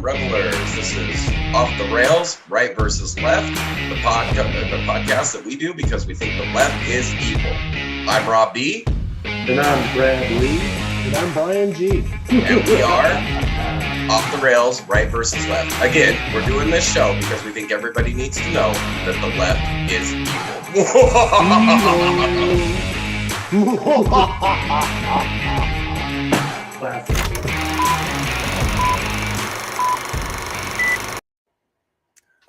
Revelers, this is Off the Rails, Right versus Left, the podcast that we do because we think the left is evil. I'm Rob B. And I'm Brad Lee. And I'm Brian G. And we are Off the Rails, Right versus Left. Again, we're doing this show because we think everybody needs to know that the left is evil. Classic.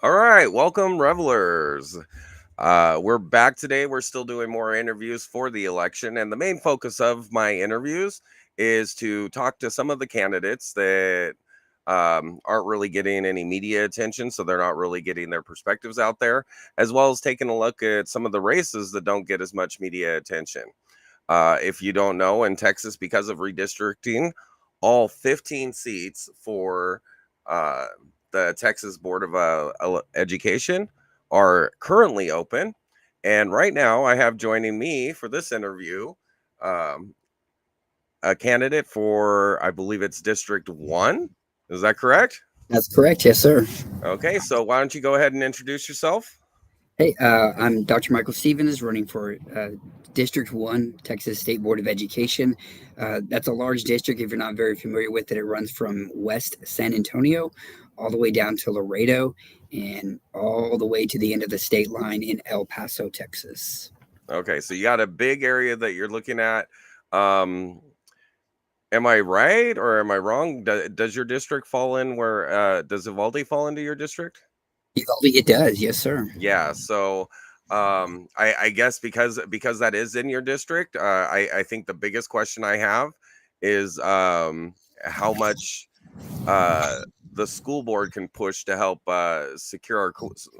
All right, welcome, Revelers. We're back today. We're still doing more interviews for the election, and the main focus of my interviews is to talk to some of the candidates that aren't really getting any media attention, so they're not really getting their perspectives out there, as well as taking a look at some of the races that don't get as much media attention. If you don't know, in Texas, because of redistricting, all 15 seats for the Texas Board of Education are currently open. And right now I have joining me for this interview a candidate for, I believe it's District 1. Is that correct? That's correct. Yes, sir. Okay, so why don't you go ahead and introduce yourself? Hey, I'm Dr. Michael Stevens, running for District 1, Texas State Board of Education. That's a large district. If you're not very familiar with it, it runs from West San Antonio all the way down to Laredo and all the way to the end of the state line in El Paso, Texas. Okay, so you got a big area that you're looking at. Am I right or am I wrong? Does your district fall in where, does Uvalde fall into your district? It does, yes, sir. Yeah, so I guess because that is in your district, I think the biggest question I have is how much the school board can push to help secure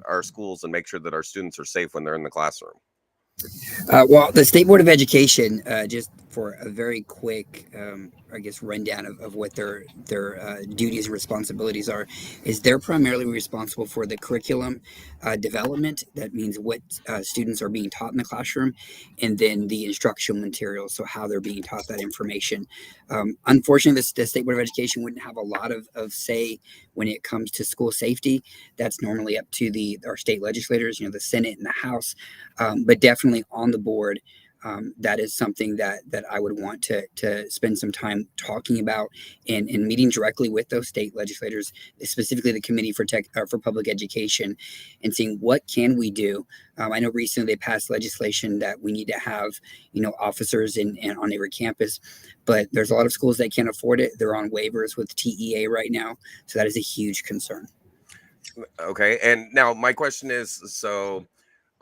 our schools and make sure that our students are safe when they're in the classroom. Well, the State Board of Education, just for a very quick, I guess, rundown of what their duties and responsibilities are, is they're primarily responsible for the curriculum development. That means what students are being taught in the classroom, and then the instructional materials, so how they're being taught that information. Unfortunately, the State Board of Education wouldn't have a lot of say when it comes to school safety. That's normally up to our state legislators, the Senate and the House, but definitely on the board. That is something that I would want to spend some time talking about and meeting directly with those state legislators, specifically the Committee for Public Education, and seeing what can we do. I know recently they passed legislation that we need to have, officers and on every campus, but there's a lot of schools that can't afford it. They're on waivers with TEA right now, so that is a huge concern. Okay, and now my question is, so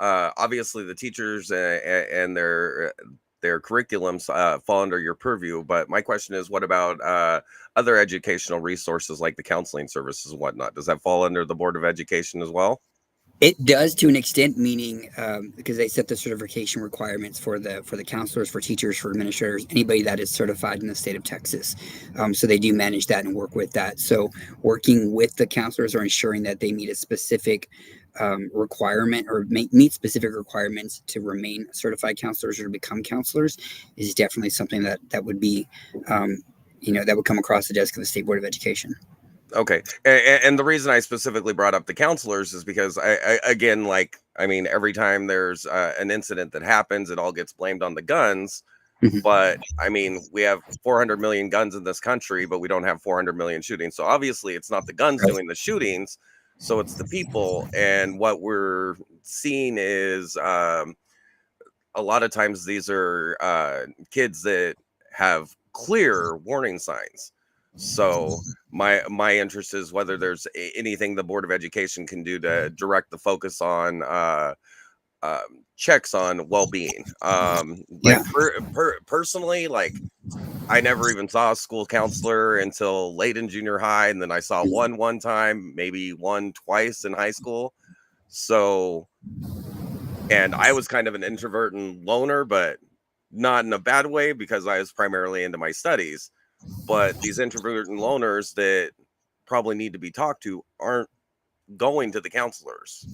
obviously the teachers and their curriculums fall under your purview, but my question is, what about other educational resources like the counseling services and whatnot? Does that fall under the Board of Education as well? It does, to an extent, meaning because they set the certification requirements for the counselors, for teachers, for administrators, anybody that is certified in the state of Texas. So they do manage that and work with that. So working with the counselors or ensuring that they meet a specific requirement or meet specific requirements to remain certified counselors or to become counselors is definitely something that would be, that would come across the desk of the State Board of Education. Okay. And the reason I specifically brought up the counselors is because every time there's an incident that happens, it all gets blamed on the guns. But we have 400 million guns in this country, but we don't have 400 million shootings. So obviously it's not the guns doing the shootings. So it's the people. And what we're seeing is a lot of times these are kids that have clear warning signs. So my interest is whether there's anything the Board of Education can do to direct the focus on checks on well-being. Like Yeah. personally, like I never even saw a school counselor until late in junior high, and then I saw one time, maybe one twice in high school. So, and I was kind of an introvert and loner, but not in a bad way because I was primarily into my studies. But these introvert and loners that probably need to be talked to aren't going to the counselors,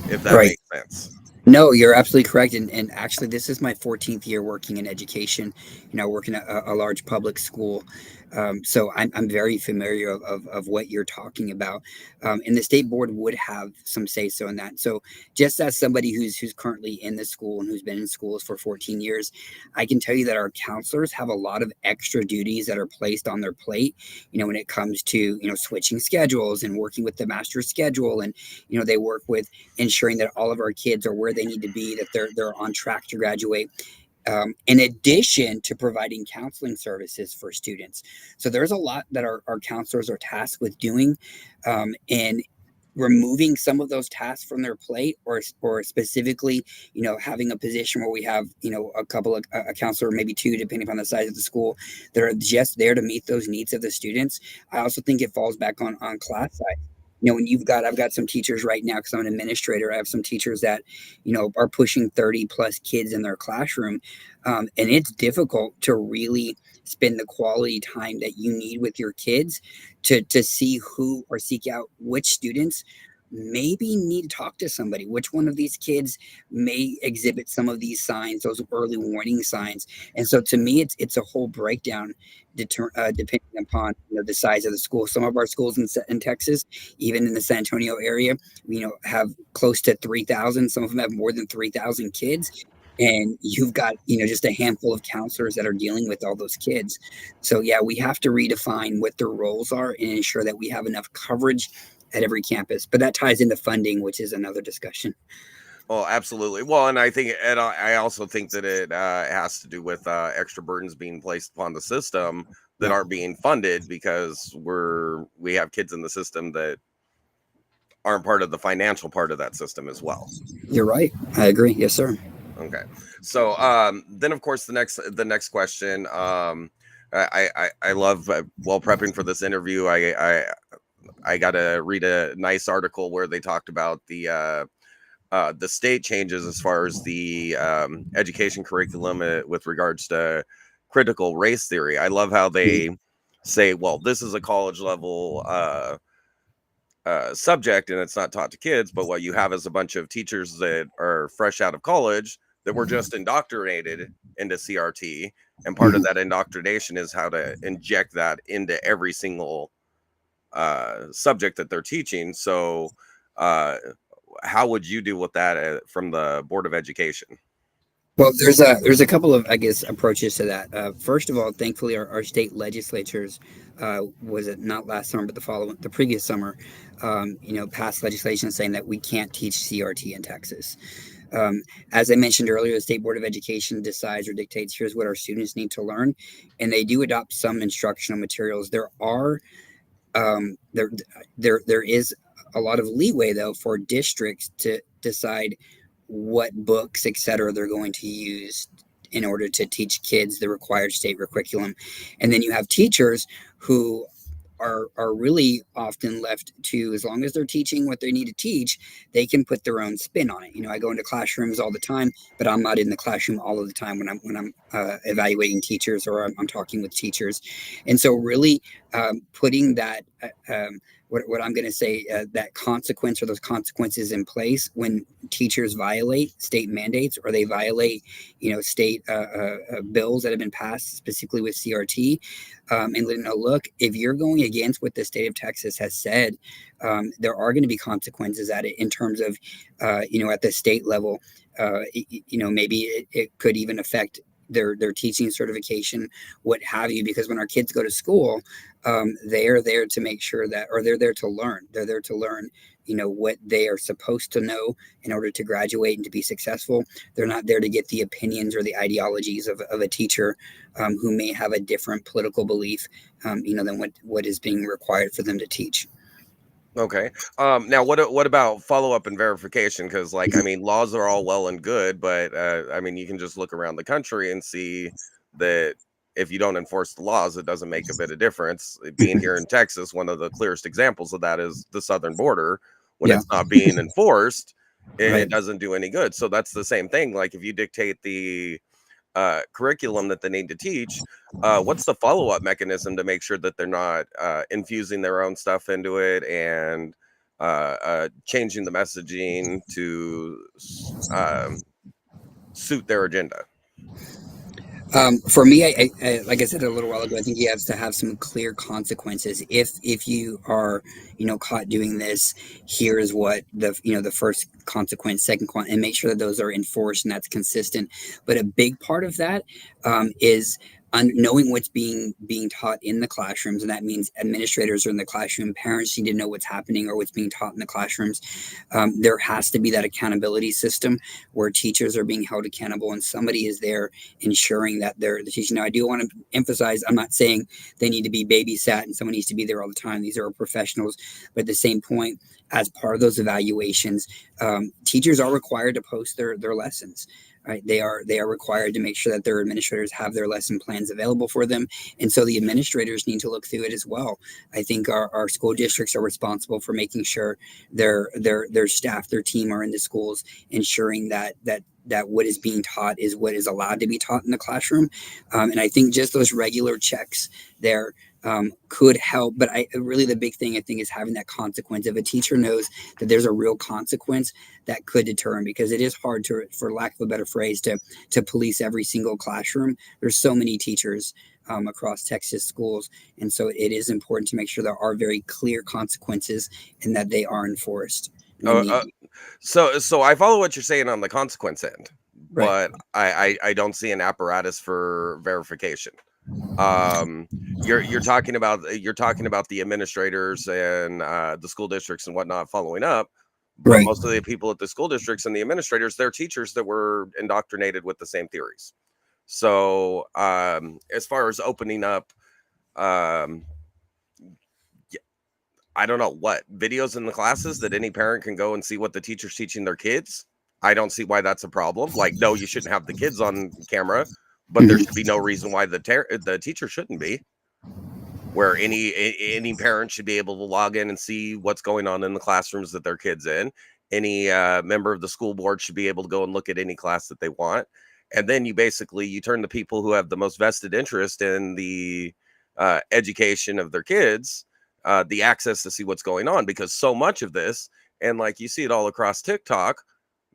if that Right. makes sense. No, you're absolutely correct. And actually, this is my 14th year working in education, working at a large public school. So I'm very familiar of what you're talking about. And the state board would have some say so in that. So just as somebody who's currently in the school and who's been in schools for 14 years, I can tell you that our counselors have a lot of extra duties that are placed on their plate, when it comes to, switching schedules and working with the master schedule. And, they work with ensuring that all of our kids are where they need to be, that they're on track to graduate. In addition to providing counseling services for students. So there's a lot that our counselors are tasked with doing, and removing some of those tasks from their plate, or specifically, having a position where we have, a couple of a counselor, maybe two, depending upon the size of the school, that are just there to meet those needs of the students. I also think it falls back on class size. When I've got some teachers right now, because I'm an administrator. I have some teachers that, are pushing 30 plus kids in their classroom. And it's difficult to really spend the quality time that you need with your kids to see who, or seek out which students maybe need to talk to somebody, which one of these kids may exhibit some of these signs, those early warning signs. And so to me, it's a whole breakdown, depending upon, the size of the school. Some of our schools in Texas, even in the San Antonio area, have close to 3,000. Some of them have more than 3,000 kids. And you've got, just a handful of counselors that are dealing with all those kids. So yeah, we have to redefine what their roles are and ensure that we have enough coverage at every campus. But that ties into funding, which is another discussion. Well, absolutely. Well, and I think, and I also think that it has to do with extra burdens being placed upon the system that Yeah. aren't being funded because we have kids in the system that aren't part of the financial part of that system as well. You're right. I agree. Yes, sir. Okay. So then of course the next question, I love while prepping for this interview, I got to read a nice article where they talked about the state changes as far as the education curriculum with regards to critical race theory. I love how they say, well, this is a college level subject and it's not taught to kids, but what you have is a bunch of teachers that are fresh out of college that were just indoctrinated into CRT, and part of that indoctrination is how to inject that into every single subject that they're teaching. So how would you deal with that from the Board of Education? Well, there's a couple of, I guess, approaches to that. First of all, thankfully, our state legislatures, was it not last summer, but the previous summer, passed legislation saying that we can't teach CRT in Texas. As I mentioned earlier, the State Board of Education decides or dictates here's what our students need to learn, and they do adopt some instructional materials. There are there is a lot of leeway though for districts to decide what books, et cetera, they're going to use in order to teach kids the required state curriculum. And then you have teachers who are really often left to, as long as they're teaching what they need to teach, they can put their own spin on it. I go into classrooms all the time, but I'm not in the classroom all of the time when I'm evaluating teachers, or I'm talking with teachers. And so really putting that what I'm going to say, that consequence, or those consequences in place when teachers violate state mandates, or they violate, state bills that have been passed specifically with CRT, and letting know, look, if you're going against what the state of Texas has said, there are going to be consequences at it in terms of, at the state level. Maybe it could even affect their teaching certification, what have you. Because when our kids go to school, they are there to make sure that, or they're there to learn. They're there to learn, what they are supposed to know in order to graduate and to be successful. They're not there to get the opinions or the ideologies of a teacher who may have a different political belief, than what is being required for them to teach. Okay. Now what about follow up and verification? Because like, I mean, laws are all well and good, but I mean, you can just look around the country and see that if you don't enforce the laws, it doesn't make a bit of difference. Being here in Texas, one of the clearest examples of that is the southern border. When Yeah. it's not being enforced, it Right. doesn't do any good. So that's the same thing. Like if you dictate the curriculum that they need to teach, what's the follow-up mechanism to make sure that they're not infusing their own stuff into it and changing the messaging to suit their agenda? For me, I like I said a little while ago, I think you have to have some clear consequences. If you are, caught doing this, here is what the first consequence, second and make sure that those are enforced and that's consistent. But a big part of that is knowing what's being taught in the classrooms, and that means administrators are in the classroom, parents need to know what's happening or what's being taught in the classrooms. There has to be that accountability system where teachers are being held accountable and somebody is there ensuring that they're the teaching. Now, I do want to emphasize, I'm not saying they need to be babysat and someone needs to be there all the time. These are professionals, but at the same point, as part of those evaluations, teachers are required to post their lessons. Right, they are required to make sure that their administrators have their lesson plans available for them, and so the administrators need to look through it as well. I think our school districts are responsible for making sure their staff, their team are in the schools, ensuring that what is being taught is what is allowed to be taught in the classroom. And I think just those regular checks there could help. But really the big thing I think is having that consequence. If a teacher knows that there's a real consequence, that could deter them, because it is hard to, for lack of a better phrase, to police every single classroom. There's so many teachers across Texas schools, and so it is important to make sure there are very clear consequences and that they are enforced. So I follow what you're saying on the consequence end, Right. but I don't see an apparatus for verification. You're talking about the administrators and the school districts and whatnot following up, but Right. most of the people at the school districts and the administrators, they're teachers that were indoctrinated with the same theories. So as far as opening up, um, I don't know what videos in the classes that any parent can go and see what the teacher's teaching their kids. I don't see why that's a problem. Like, no, you shouldn't have the kids on camera, but there should be no reason why the teacher shouldn't be. Where any parent should be able to log in and see what's going on in the classrooms that their kids in. Any member of the school board should be able to go and look at any class that they want. And then you turn the people who have the most vested interest in the education of their kids the access to see what's going on, because so much of this, and like you see it all across TikTok,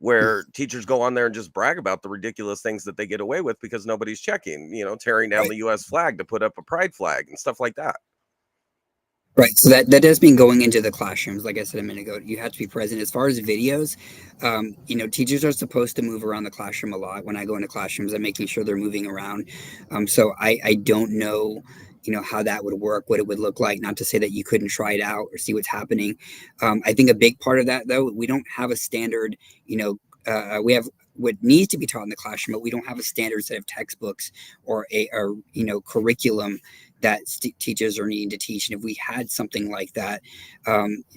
where teachers go on there and just brag about the ridiculous things that they get away with because nobody's checking, tearing down Right. the US flag to put up a pride flag and stuff like that. Right. So that does mean going into the classrooms. Like I said a minute ago, you have to be present. As far as videos, teachers are supposed to move around the classroom a lot. When I go into classrooms, I'm making sure they're moving around. So I don't know, how that would work, what it would look like. Not to say that you couldn't try it out or see what's happening. I think a big part of that, though, we don't have a standard, we have what needs to be taught in the classroom, but we don't have a standard set of textbooks or curriculum that teachers are needing to teach. And if we had something like that,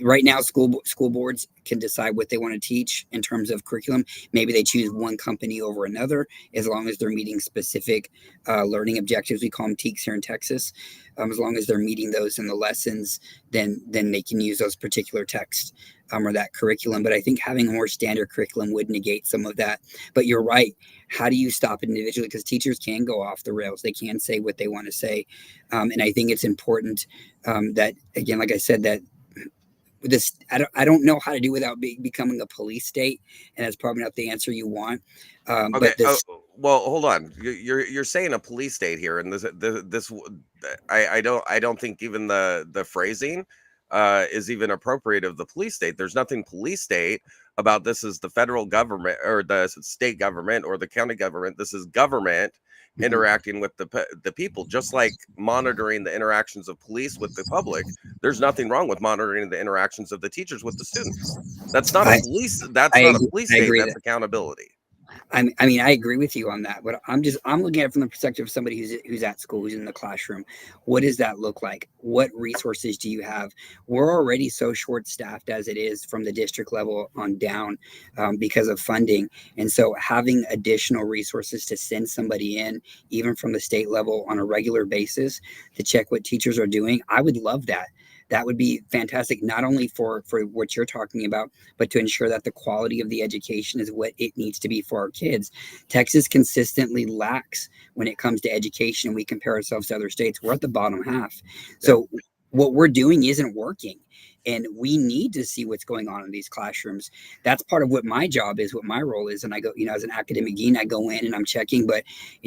right now, school boards can decide what they want to teach in terms of curriculum. Maybe they choose one company over another, as long as they're meeting specific learning objectives. We call them TEKS here in Texas. As long as they're meeting those in the lessons, then they can use those particular texts or that curriculum. But I think having a more standard curriculum would negate some of that. But you're right. How do you stop it individually? Because teachers can go off the rails. They can say what they want to say. And I think it's important that, again, like I said, that this, I don't know how to do without becoming a police state. And that's probably not the answer you want. Okay. But this, Well, hold on. You're saying a police state here, and this I don't think even the phrasing is even appropriate of the police state. There's nothing police state about this is the federal government or the state government or the county government. This is government interacting with the people, just like monitoring the interactions of police with the public. There's nothing wrong with monitoring the interactions of the teachers with the students. That's not a police. That's not a police state. That's accountability. I mean, I agree with you on that, but I'm looking at it from the perspective of somebody who's at school, who's in the classroom. What does that look like? What resources do you have? We're already so short-staffed as it is from the district level on down because of funding. And so having additional resources to send somebody in, even from the state level on a regular basis to check what teachers are doing, I would love that. That would be fantastic, not only for what you're talking about, but to ensure that the quality of the education is what it needs to be for our kids. Texas consistently lacks when it comes to education. We compare ourselves to other states. We're at the bottom half. So what we're doing isn't working. And we need to see what's going on in these classrooms. That's part of what my job is, what my role is. And I go, as an academic dean, I go in and I'm checking, but,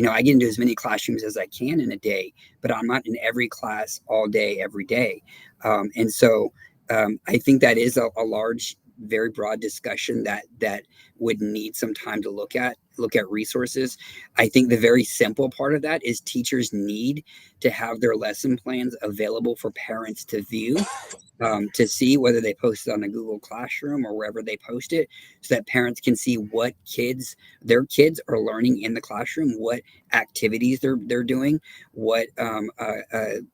I get into as many classrooms as I can in a day, but I'm not in every class all day, every day. And so I think that is a large, very broad discussion that would need some time to look at resources. I think the very simple part of that is teachers need to have their lesson plans available for parents to view, to see whether they post it on a Google Classroom or wherever they post it, so that parents can see what their kids are learning in the classroom, what activities they're doing, what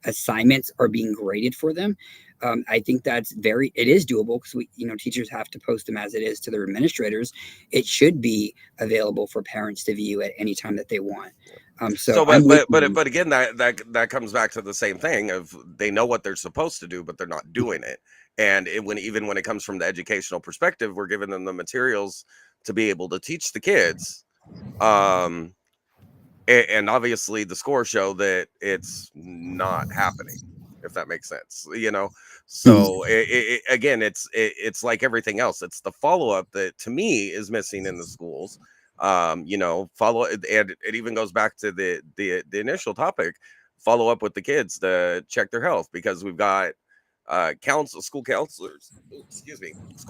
assignments are being graded for them. I think it is doable because teachers have to post them as it is to their administrators. It should be available for parents to view at any time that they want. But again, that comes back to the same thing of they know what they're supposed to do, but they're not doing it. And even when it comes from the educational perspective, we're giving them the materials to be able to teach the kids. And obviously the scores show that it's not happening, if that makes sense, so again, it's like everything else. It's the follow-up that to me is missing in the schools. Follow, and it even goes back to the initial topic, follow up with the kids to check their health, because we've got school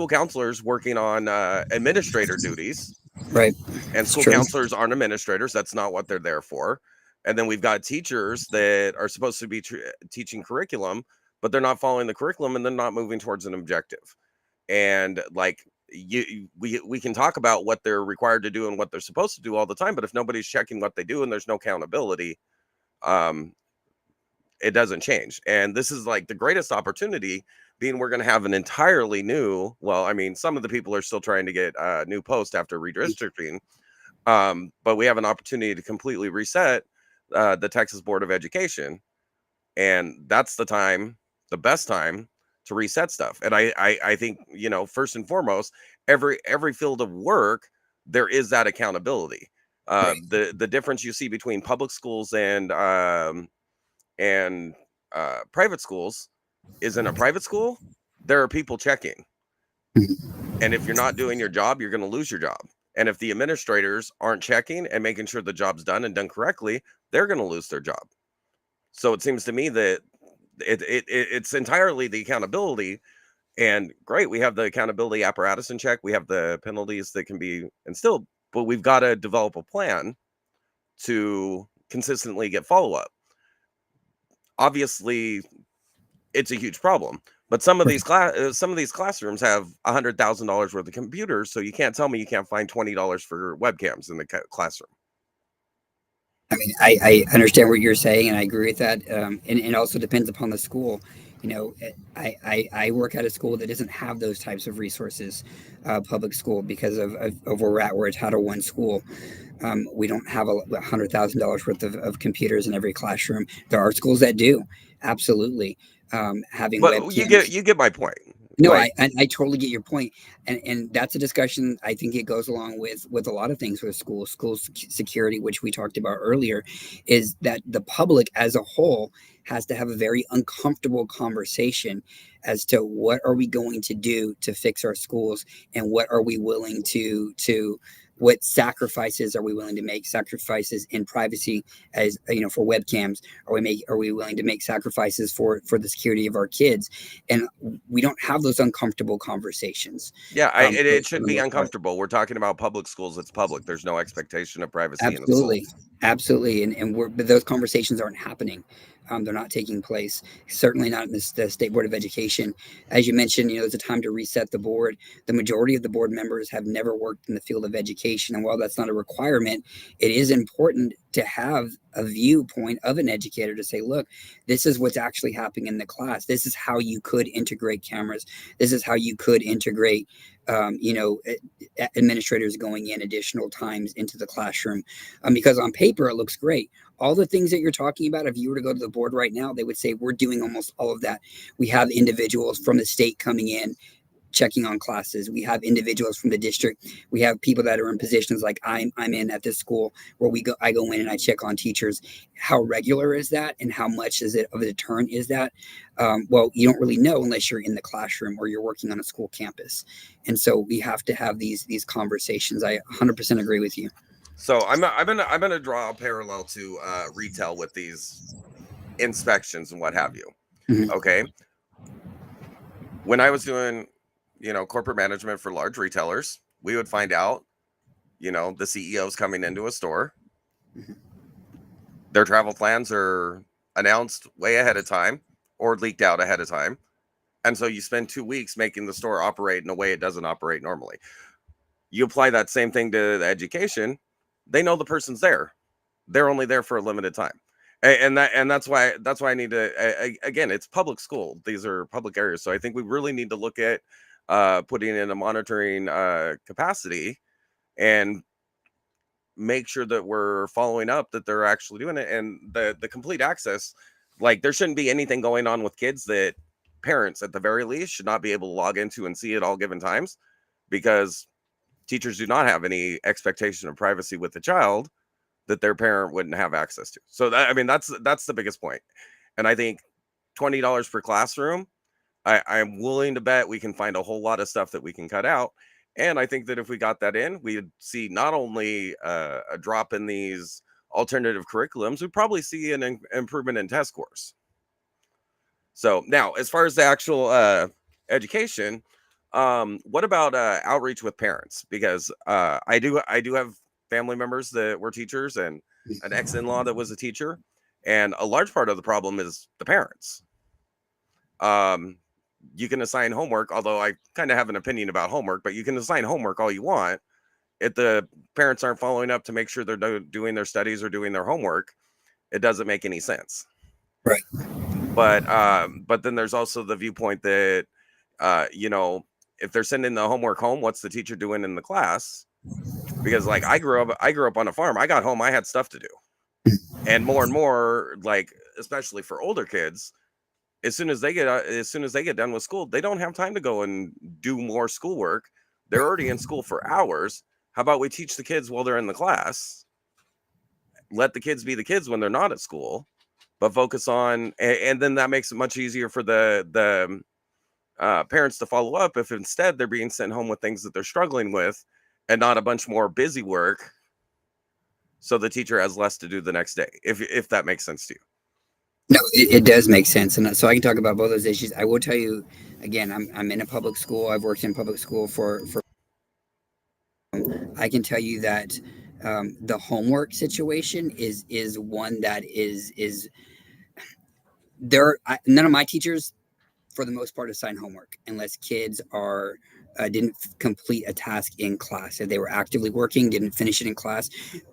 counselors working on administrator duties, right? And school counselors aren't administrators. That's not what they're there for. And then we've got teachers that are supposed to be teaching curriculum, but they're not following the curriculum and they're not moving towards an objective. And like we can talk about what they're required to do and what they're supposed to do all the time, but if nobody's checking what they do and there's no accountability, it doesn't change. And this is like the greatest opportunity, being we're going to have an entirely new, some of the people are still trying to get new posts after redistricting, but we have an opportunity to completely reset the Texas Board of Education. And that's the best time to reset stuff. And I think, first and foremost, every field of work, there is that accountability. The difference you see between public schools and private schools is, in a private school, there are people checking. And if you're not doing your job, you're going to lose your job. And if the administrators aren't checking and making sure the job's done and done correctly, they're going to lose their job. So it seems to me that it's entirely the accountability. And great, we have the accountability apparatus in check. We have the penalties that can be instilled, but we've got to develop a plan to consistently get follow-up. Obviously, it's a huge problem. But some of these classrooms have $100,000 worth of computers, so you can't tell me you can't find $20 for webcams in the classroom. I mean, I understand what you're saying, and I agree with that. And it also depends upon the school. I work at a school that doesn't have those types of resources, public school, because of where we're at, where it's Title I school. We don't have $100,000 worth of computers in every classroom. There are schools that do, absolutely. Having webcams. You get my point. No, right. I totally get your point. And that's a discussion. I think it goes along with a lot of things with school security, which we talked about earlier, is that the public as a whole has to have a very uncomfortable conversation as to what are we going to do to fix our schools, and what are we willing to what sacrifices are we willing to make? Sacrifices in privacy, as for webcams. Are we willing to make sacrifices for the security of our kids? And we don't have those uncomfortable conversations. Yeah, it For should the be most part. uncomfortable. We're talking about public schools. It's public. There's no expectation of privacy in a school. Absolutely, but those conversations aren't happening. They're not taking place. Certainly not in the State Board of Education. As you mentioned, it's a time to reset the board. The majority of the board members have never worked in the field of education, and while that's not a requirement, it is important to have a viewpoint of an educator to say, look, this is what's actually happening in the class. This is how you could integrate cameras. This is how you could integrate administrators going in additional times into the classroom, because on paper it looks great. All the things that you're talking about, if you were to go to the board right now, they would say we're doing almost all of that. We have individuals from the state coming in, checking on classes. We have individuals from the district. We have people that are in positions like I'm in at this school, where I go in and I check on teachers. How regular is that, and how much is it of a deterrent is that? Well, you don't really know unless you're in the classroom or you're working on a school campus. And so we have to have these conversations. I 100% agree with you. So I'm gonna draw a parallel to retail with these inspections and what have you. Mhm. Okay. When I was doing, corporate management for large retailers, we would find out, the CEOs coming into a store. Mhm. Their travel plans are announced way ahead of time or leaked out ahead of time. And so you spend 2 weeks making the store operate in a way it doesn't operate normally. You apply that same thing to the education. They know the person's there. They're only there for a limited time. And that's why I need to, again, it's public school. These are public areas. So I think we really need to look at putting in a monitoring capacity and make sure that we're following up that they're actually doing it. And the complete access, like, there shouldn't be anything going on with kids that parents at the very least should not be able to log into and see at all given times, because teachers do not have any expectation of privacy with the child that their parent wouldn't have access to. So that's the biggest point. And I think $20 per classroom, I'm willing to bet we can find a whole lot of stuff that we can cut out. And I think that if we got that in, we'd see not only a drop in these alternative curriculums, we'd probably see an improvement in test scores. So now, as far as the actual education, what about outreach with parents? Because I do have family members that were teachers and an ex-in-law that was a teacher, and a large part of the problem is the parents. You can assign homework, although I kind of have an opinion about homework, but you can assign homework all you want. If the parents aren't following up to make sure they're doing their studies or doing their homework, it doesn't make any sense. Right. But then there's also the viewpoint that, if they're sending the homework home, what's the teacher doing in the class? Because, like, I grew up on a farm. I got home, I had stuff to do. And more, like, especially for older kids, as soon as they get done with school, they don't have time to go and do more schoolwork. They're already in school for hours. How about we teach the kids while they're in the class? Let the kids be the kids when they're not at school, but focus on, and then that makes it much easier for the parents to follow up if instead they're being sent home with things that they're struggling with and not a bunch more busy work, so the teacher has less to do the next day, if that makes sense to you. No, it does make sense, and so I can talk about both those issues. I will tell you again, I'm in a public school. I've worked in public school for. I can tell you that the homework situation is one that is there. None of my teachers, for the most part, assign homework unless kids are didn't complete a task in class. If they were actively working, didn't finish it in class,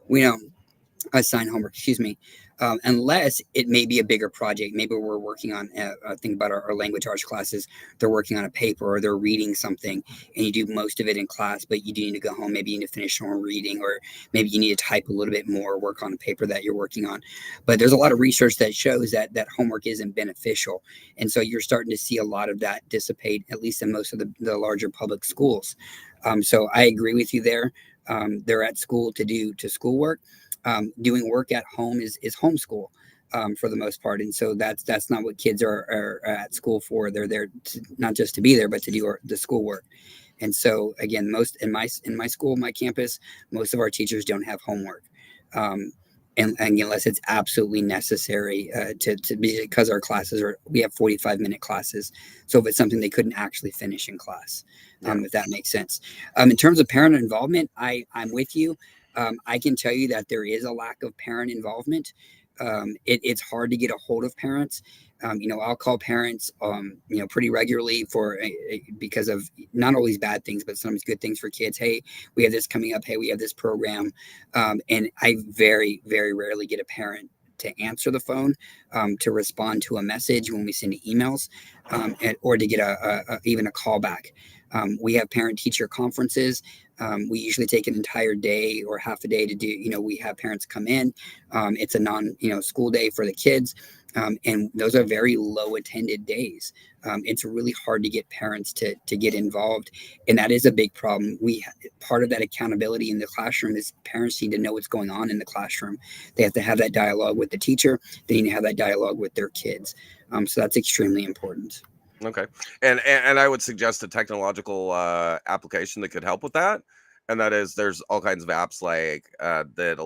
we don't assign homework. Excuse me. Unless it may be a bigger project. Maybe we're working on, think about our language arts classes. They're working on a paper or they're reading something, and you do most of it in class, but you do need to go home. Maybe you need to finish more reading, or maybe you need to type a little bit more, work on a paper that you're working on. But there's a lot of research that shows that homework isn't beneficial. And so you're starting to see a lot of that dissipate, at least in most of the larger public schools. So I agree with you there. They're at school to schoolwork. Doing work at home is homeschool for the most part, and so that's not what kids are at school for. They're there not just to be there, but to do the schoolwork. And so again, most in my school, my campus, most of our teachers don't have homework. Um, and unless it's absolutely necessary to be, because our classes are, we have 45-minute classes, so if it's something they couldn't actually finish in class, Yeah. if that makes sense. In terms of parent involvement, I'm with you. I can tell you that there is a lack of parent involvement. It's hard to get a hold of parents. I'll call parents, pretty regularly because of not always bad things, but sometimes good things for kids. Hey, we have this coming up. Hey, we have this program. And I very, very rarely get a parent to answer the phone, to respond to a message when we send emails, or to get even a call back. We have parent teacher conferences. We usually take an entire day or half a day to do, we have parents come in. It's a school day for the kids. And those are very low attended days. It's really hard to get parents to get involved. And that is a big problem. Part of that accountability in the classroom is parents need to know what's going on in the classroom. They have to have that dialogue with the teacher. They need to have that dialogue with their kids. So that's extremely important. Okay. And I would suggest a technological application that could help with that. And that is, there's all kinds of apps like that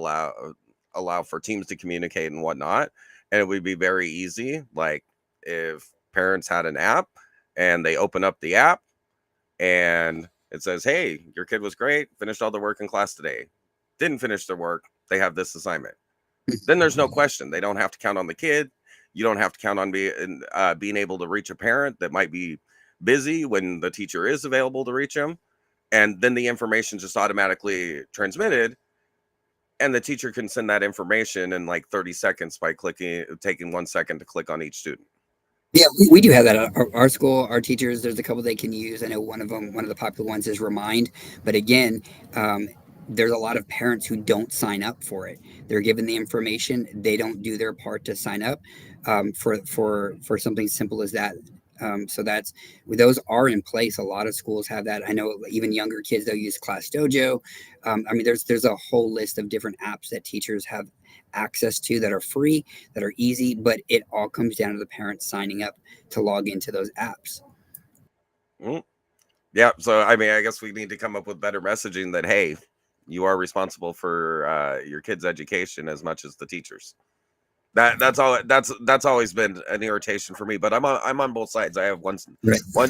allow for teams to communicate and whatnot. And it would be very easy. Like if parents had an app and they open up the app and it says, hey, your kid was great, finished all the work in class today, didn't finish their work, they have this assignment. Then there's no question. They don't have to count on the kid. You don't have to count on being able to reach a parent that might be busy when the teacher is available to reach them. And then the information just automatically transmitted, and the teacher can send that information in like 30 seconds by taking 1 second to click on each student. Yeah, we do have that at our school. Our teachers, there's a couple they can use. I know one of the popular ones is Remind. But again, there's a lot of parents who don't sign up for it. They're given the information, they don't do their part to sign up for something simple as that. So those are in place. A lot of schools have that. I know even younger kids, they'll use Class Dojo. There's a whole list of different apps that teachers have access to that are free, that are easy, but it all comes down to the parents signing up to log into those apps. Yeah. So, I guess we need to come up with better messaging that, hey, you are responsible for your kids' education as much as the teachers. That's always been an irritation for me, but I'm on both sides. I have one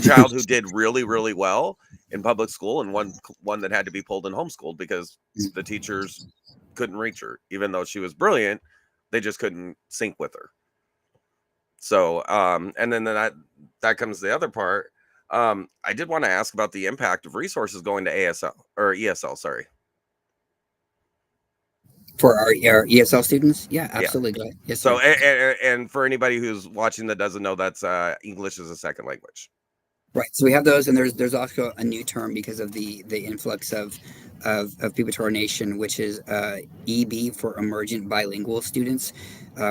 child who did really, really well in public school, and one that had to be pulled and homeschooled because the teachers couldn't reach her, even though she was brilliant. They just couldn't sync with her. So, and then that comes the other part. I did want to ask about the impact of resources going to ASL or ESL. Sorry. For our ESL students? Yeah, absolutely. Yeah. Yes, so, sir. and for anybody who's watching that doesn't know, that's English as a second language. Right. So we have those, and there's also a new term because of the influx of people to our nation, which is EB for emergent bilingual students,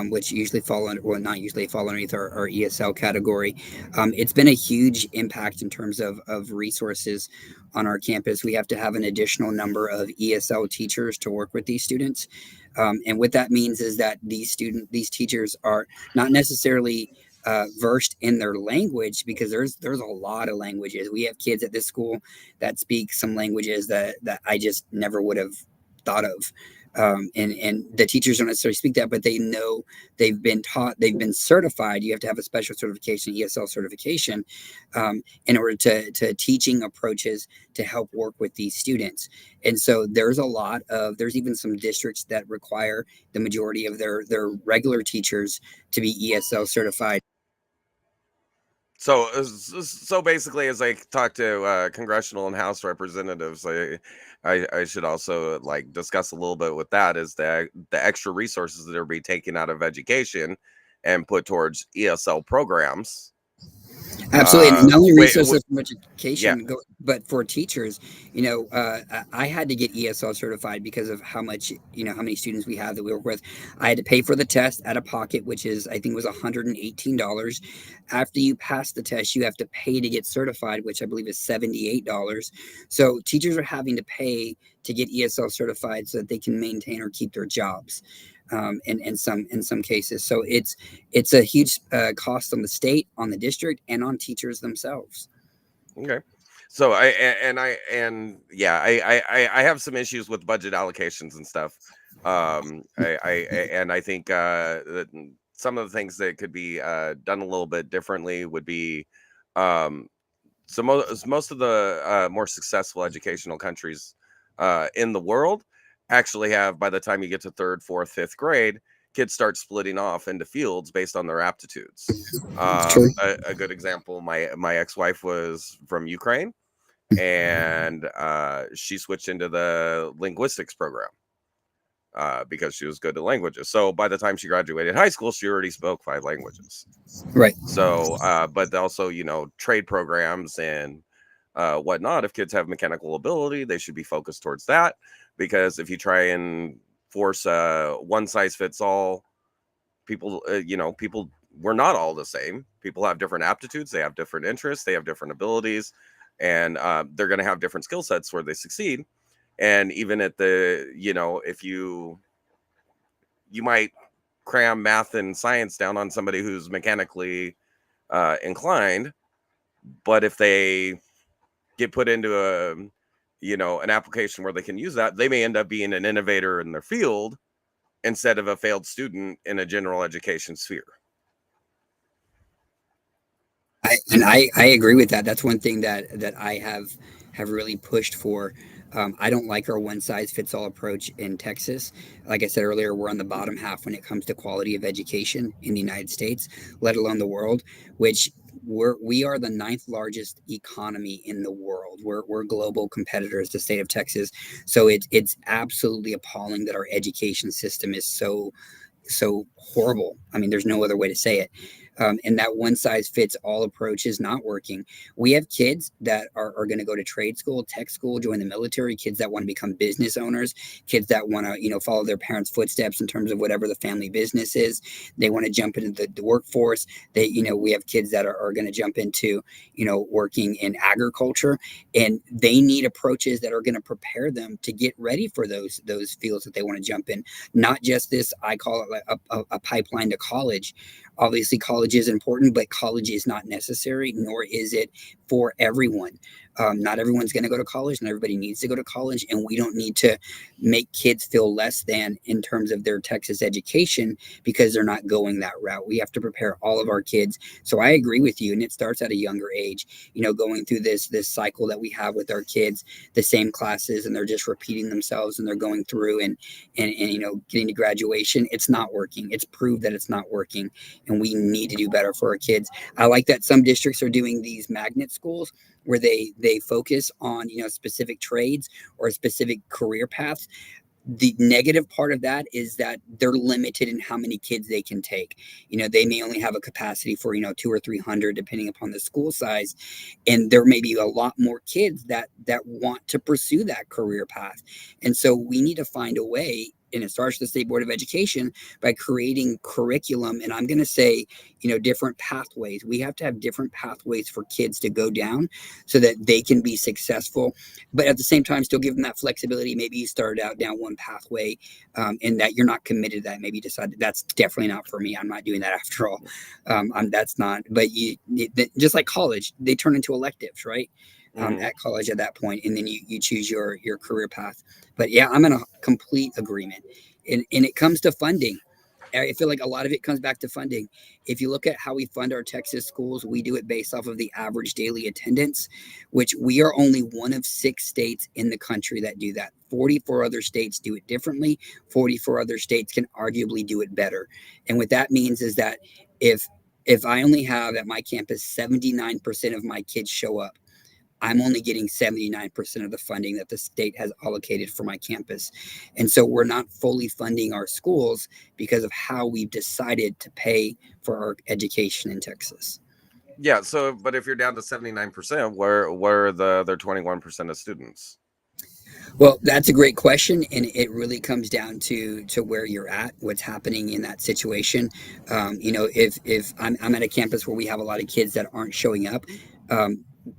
which usually fall under, well, not usually fall underneath our ESL category. It's been a huge impact in terms of resources on our campus. We have to have an additional number of ESL teachers to work with these students. And what that means is that these teachers are not necessarily versed in their language, because there's a lot of languages. We have kids at this school that speak some languages that I just never would have thought of. And the teachers don't necessarily speak that, but they know, they've been taught, they've been certified. You have to have a special certification, ESL certification, in order to teaching approaches to help work with these students. And so there's even some districts that require the majority of their regular teachers to be ESL certified. So basically, as I talk to congressional and House representatives, I should also like discuss a little bit with that, is the extra resources that are being taken out of education and put towards ESL programs. Absolutely. Not only resources from education, but for teachers, I had to get ESL certified because of how many students we have that we work with. I had to pay for the test out of pocket, which is, I think, was $118. After you pass the test, you have to pay to get certified, which I believe is $78. So teachers are having to pay to get ESL certified so that they can maintain or keep their jobs. In some cases, so it's a huge cost on the state, on the district, and on teachers themselves. Okay, So I have some issues with budget allocations and stuff. And I think that some of the things that could be done a little bit differently would be um, most of the more successful educational countries in the world actually have, by the time you get to third, fourth, fifth grade, kids start splitting off into fields based on their aptitudes. True. A good example, my ex-wife was from Ukraine, and she switched into the linguistics program because she was good at languages. So by the time she graduated high school, she already spoke 5 languages. Right. So, but also, you know, trade programs and whatnot. If kids have mechanical ability, they should be focused towards that, because if you try and force one size fits all, people, people, we're not all the same. People have different aptitudes, they have different interests, they have different abilities, and they're going to have different skill sets where they succeed. And even at the, if you might cram math and science down on somebody who's mechanically inclined, but if they get put into an application where they can use that, they may end up being an innovator in their field instead of a failed student in a general education sphere. I agree with that. That's one thing that I have really pushed for. I don't like our one size fits all approach in Texas. Like I said earlier, we're on the bottom half when it comes to quality of education in the United States, let alone the world. Which we are the ninth largest economy in the world. We're global competitors, the state of Texas. So it's absolutely appalling that our education system is so horrible. I mean, there's no other way to say it. And that one size fits all approach is not working. We have kids that are going to go to trade school, tech school, join the military, kids that want to become business owners, kids that want to, follow their parents' footsteps in terms of whatever the family business is. They want to jump into the workforce. We have kids that are going to jump into, working in agriculture, and they need approaches that are going to prepare them to get ready for those fields that they want to jump in. Not just this, I call it like a pipeline to college. Obviously, college is important, but college is not necessary, nor is it for everyone. Not everyone's going to go to college, and everybody needs to go to college, and we don't need to make kids feel less than in terms of their Texas education because they're not going that route. We have to prepare all of our kids. So I agree with you, and it starts at a younger age. Going through this cycle that we have with our kids, the same classes, and they're just repeating themselves, and they're going through and getting to graduation. It's not working. It's proved that it's not working, and we need to do better for our kids. I like that some districts are doing these magnet schools where they focus on specific trades or specific career paths. The negative part of that is that they're limited in how many kids they can take. They may only have a capacity for 200 or 300 depending upon the school size, and there may be a lot more kids that want to pursue that career path. And so we need to find a way, and it starts with the State Board of Education by creating curriculum. And I'm going to say, different pathways. We have to have different pathways for kids to go down so that they can be successful, but at the same time, still give them that flexibility. Maybe you started out down one pathway and that you're not committed to that. Maybe you decide that's definitely not for me. I'm not doing that after all. That's not, but just like college, they turn into electives, right? At college at that point, and then you choose your career path. But yeah, I'm in a complete agreement. And it comes to funding. I feel like a lot of it comes back to funding. If you look at how we fund our Texas schools, we do it based off of the average daily attendance, which we are only one of 6 states in the country that do that. 44 other states do it differently. 44 other states can arguably do it better. And what that means is that if I only have at my campus 79% of my kids show up, I'm only getting 79% of the funding that the state has allocated for my campus. And so we're not fully funding our schools because of how we've decided to pay for our education in Texas. Yeah. So, but if you're down to 79%, where are the other 21% of students? Well, that's a great question, and it really comes down to where you're at, what's happening in that situation. If I'm at a campus where we have a lot of kids that aren't showing up,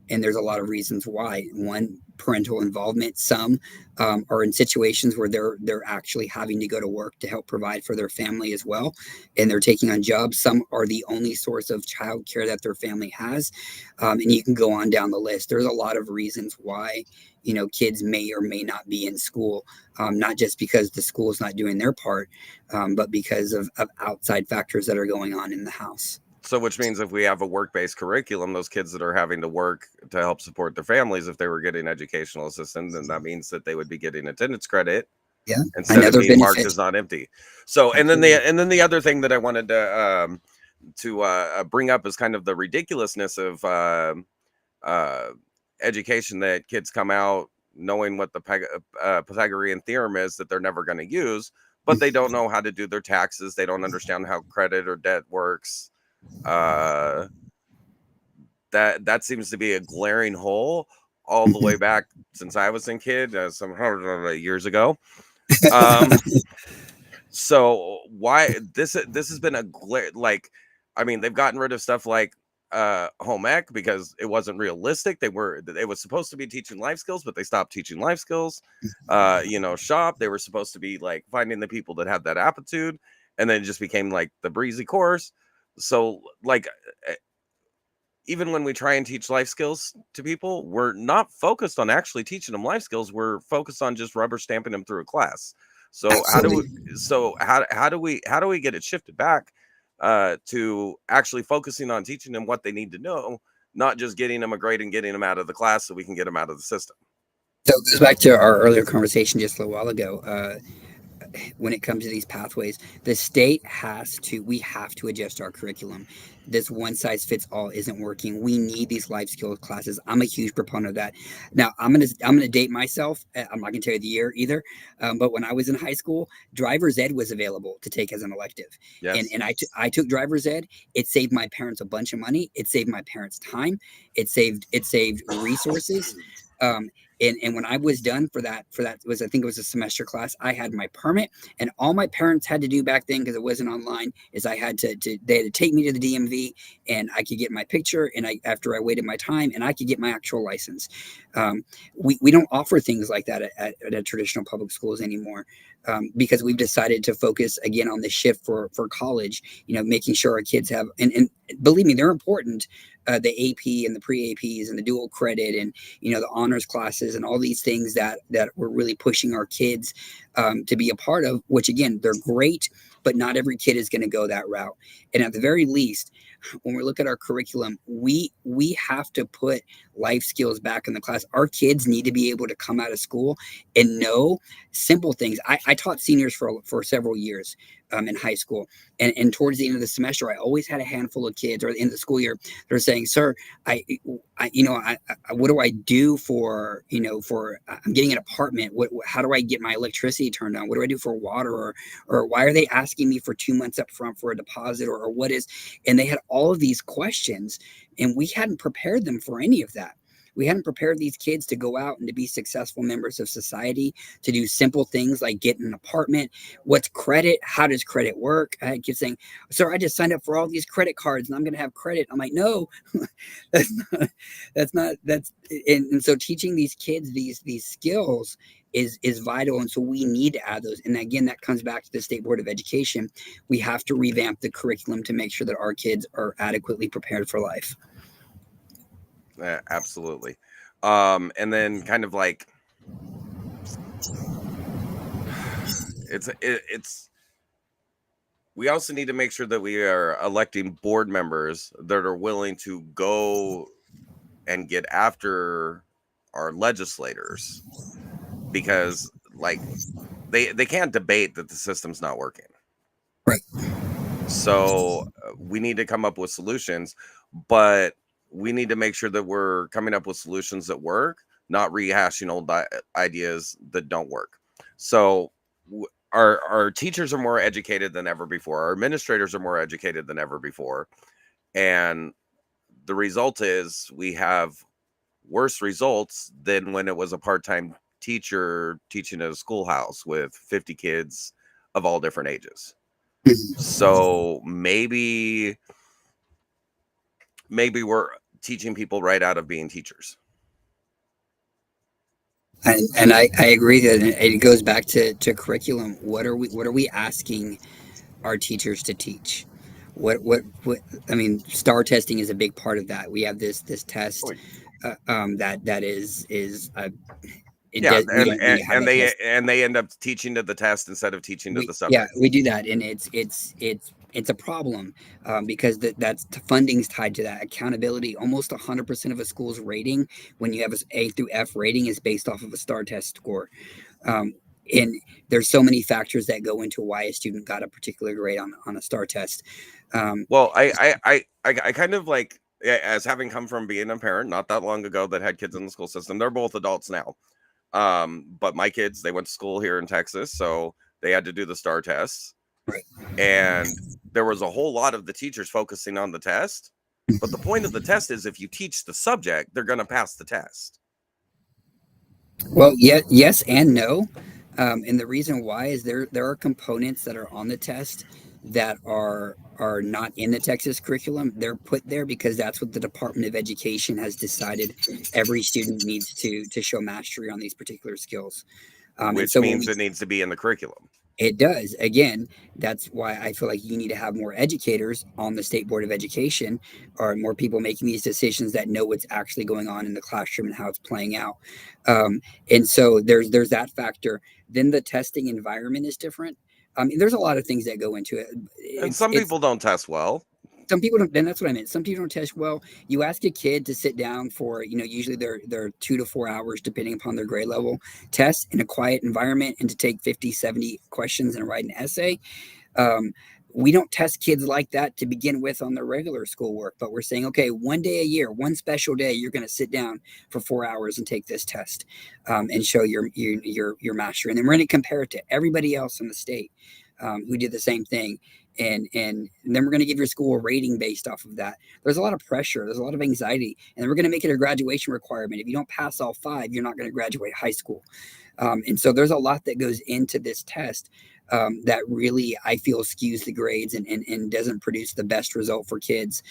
and there's a lot of reasons why. One, parental involvement. Some are in situations where they're actually having to go to work to help provide for their family as well, and they're taking on jobs. Some are the only source of childcare that their family has, and you can go on down the list. There's a lot of reasons why kids may or may not be in school, not just because the school is not doing their part, but because of outside factors that are going on in the house. So, which means if we have a work-based curriculum, those kids that are having to work to help support their families, if they were getting educational assistance, then that means that they would be getting attendance credit Yeah, instead of another being marked benefit. as not empty. So, and then the other thing that I wanted to bring up is kind of the ridiculousness of education, that kids come out knowing what the Pythagorean theorem is that they're never going to use, but they don't know how to do their taxes. They don't understand how credit or debt works. That seems to be a glaring hole all the way back since I was a kid, some years ago. So why this has been a I mean, they've gotten rid of stuff like home ec because it wasn't realistic. It was supposed to be teaching life skills, but they stopped teaching life skills. Shop, they were supposed to be like finding the people that had that aptitude, and then it just became like the breezy course. So like even when we try and teach life skills to people, we're not focused on actually teaching them life skills. We're focused on just rubber stamping them through a class. So how do we get it shifted back to actually focusing on teaching them what they need to know, not just getting them a grade and getting them out of the class so we can get them out of the system? So it goes back to our earlier conversation just a little while ago. When it comes to these pathways, the state we have to adjust our curriculum. This one size fits all isn't working. We need these life skills classes. I'm a huge proponent of that. Now I'm gonna date myself. I'm not gonna tell you the year either, but when I was in high school, driver's ed was available to take as an elective. Yes. And I took driver's ed. It saved my parents a bunch of money. It saved my parents time. It saved resources. And when I was done for that was, I think it was a semester class, I had my permit, and all my parents had to do back then, because it wasn't online, is they had to take me to the DMV, and I could get my picture, and after I waited my time, and I could get my actual license. We don't offer things like that at traditional public schools anymore, because we've decided to focus again on the shift for college, making sure our kids have, and believe me, they're important, the AP and the pre-APs and the dual credit, and the honors classes, and all these things that we're really pushing our kids to be a part of, which again, they're great, but not every kid is going to go that route. And at the very least, when we look at our curriculum, we have to put life skills back in the class. Our kids need to be able to come out of school and know simple things. I taught seniors for several years in high school, and towards the end of the semester, I always had a handful of kids, or at the end of the school year, they're saying, "Sir, what do I do for I'm getting an apartment? How do I get my electricity turned on? What do I do for water? Or why are they asking me for 2 months up front for a deposit, or what is?" And they had all of these questions, and we hadn't prepared them for any of that. We hadn't prepared these kids to go out and to be successful members of society, to do simple things like get an apartment. What's credit? How does credit work? I had kids saying, "Sir, I just signed up for all these credit cards and I'm going to have credit." I'm like, "No, and so teaching these kids these skills is vital. And so we need to add those. And again, that comes back to the State Board of Education. We have to revamp the curriculum to make sure that our kids are adequately prepared for life. Absolutely. And then kind of like it's we also need to make sure that we are electing board members that are willing to go and get after our legislators, because like they can't debate that the system's not working. Right. So we need to come up with solutions, but we need to make sure that we're coming up with solutions that work, not rehashing old ideas that don't work. So our teachers are more educated than ever before. Our administrators are more educated than ever before. And the result is we have worse results than when it was a part-time teacher teaching at a schoolhouse with 50 kids of all different ages. So maybe we're teaching people right out of being teachers. And I agree that it goes back to curriculum. What are we asking our teachers to teach? What I mean, STAR testing is a big part of that. We have this test that is it Yeah, does we don't need to have and that test. they end up teaching to the test instead of teaching to the Yeah, subject. we do that, and it's a problem because that's funding's tied to that accountability. Almost 100% of a school's rating, when you have A through F rating, is based off of a STAR test score. Um, and there's so many factors that go into why a student got a particular grade on a STAR test. Well, I kind of like, as having come from being a parent not that long ago that had kids in the school system. They're both adults now. But my kids, they went to school here in Texas, so they had to do the STAR tests. Right. And there was a whole lot of the teachers focusing on the test. But the point of the test is if you teach the subject, they're going to pass the test. Well, yeah, yes and no. And the reason why is there are components that are on the test that are not in the Texas curriculum. They're put there because that's what the Department of Education has decided every student needs to show mastery on these particular skills. Which means it needs to be in the curriculum. It does. Again, that's why I feel like you need to have more educators on the State Board of Education, or more people making these decisions that know what's actually going on in the classroom and how it's playing out. And so there's that factor. Then the testing environment is different. I mean, there's a lot of things that go into it. And some people don't test well. Some people don't, and that's what I meant. Some people don't test well. You ask a kid to sit down for, usually they're 2 to 4 hours, depending upon their grade level, test in a quiet environment and to take 50, 70 questions and write an essay. We don't test kids like that to begin with on their regular schoolwork, but we're saying, okay, one day a year, one special day, you're going to sit down for 4 hours and take this test and show your mastery. And then we're going to compare it to everybody else in the state who did the same thing. And then we're going to give your school a rating based off of that. There's a lot of pressure. There's a lot of anxiety. And then we're going to make it a graduation requirement. If you don't pass all 5, you're not going to graduate high school. And so there's a lot that goes into this test that really, I feel, skews the grades and doesn't produce the best result for kids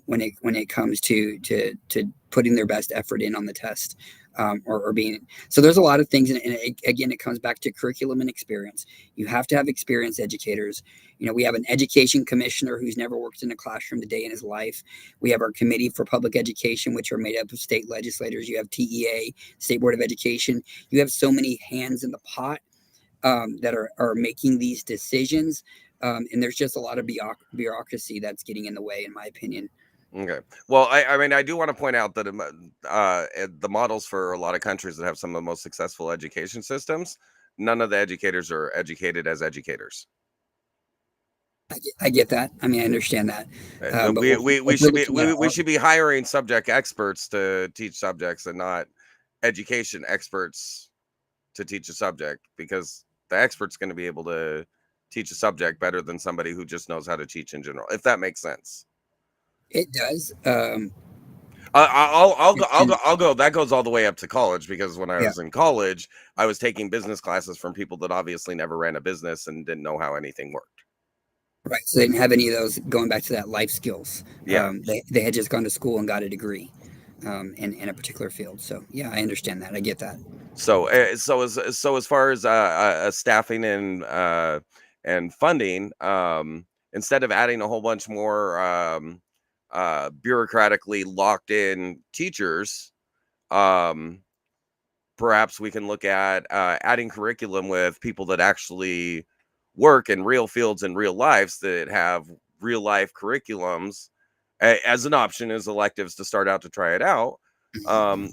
when it comes to putting their best effort in on the test. Or being so there's a lot of things, and again, it comes back to curriculum and experience. You have to have experienced educators. We have an education commissioner who's never worked in a classroom a day in his life. We have our committee for public education, which are made up of state legislators. You have TEA, State Board of Education. You have so many hands in the pot that are making these decisions, and there's just a lot of bureaucracy that's getting in the way, in my opinion. Okay. Well, I mean, I do want to point out that the models for a lot of countries that have some of the most successful education systems, none of the educators are educated as educators. I get that. I mean, I understand that. But we should be hiring subject experts to teach subjects and not education experts to teach a subject, because the expert's going to be able to teach a subject better than somebody who just knows how to teach in general, if that makes sense. It does. I'll go. That goes all the way up to college, because when I was in college, I was taking business classes from people that obviously never ran a business and didn't know how anything worked. Right. So they didn't have any of those, going back to that, life skills. Yeah. They had just gone to school and got a degree in a particular field. So yeah, I understand that. I get that. So as far as staffing and funding, instead of adding a whole bunch more bureaucratically locked in teachers, perhaps we can look at adding curriculum with people that actually work in real fields and real lives, that have real life curriculums as an option, as electives to start out to try it out,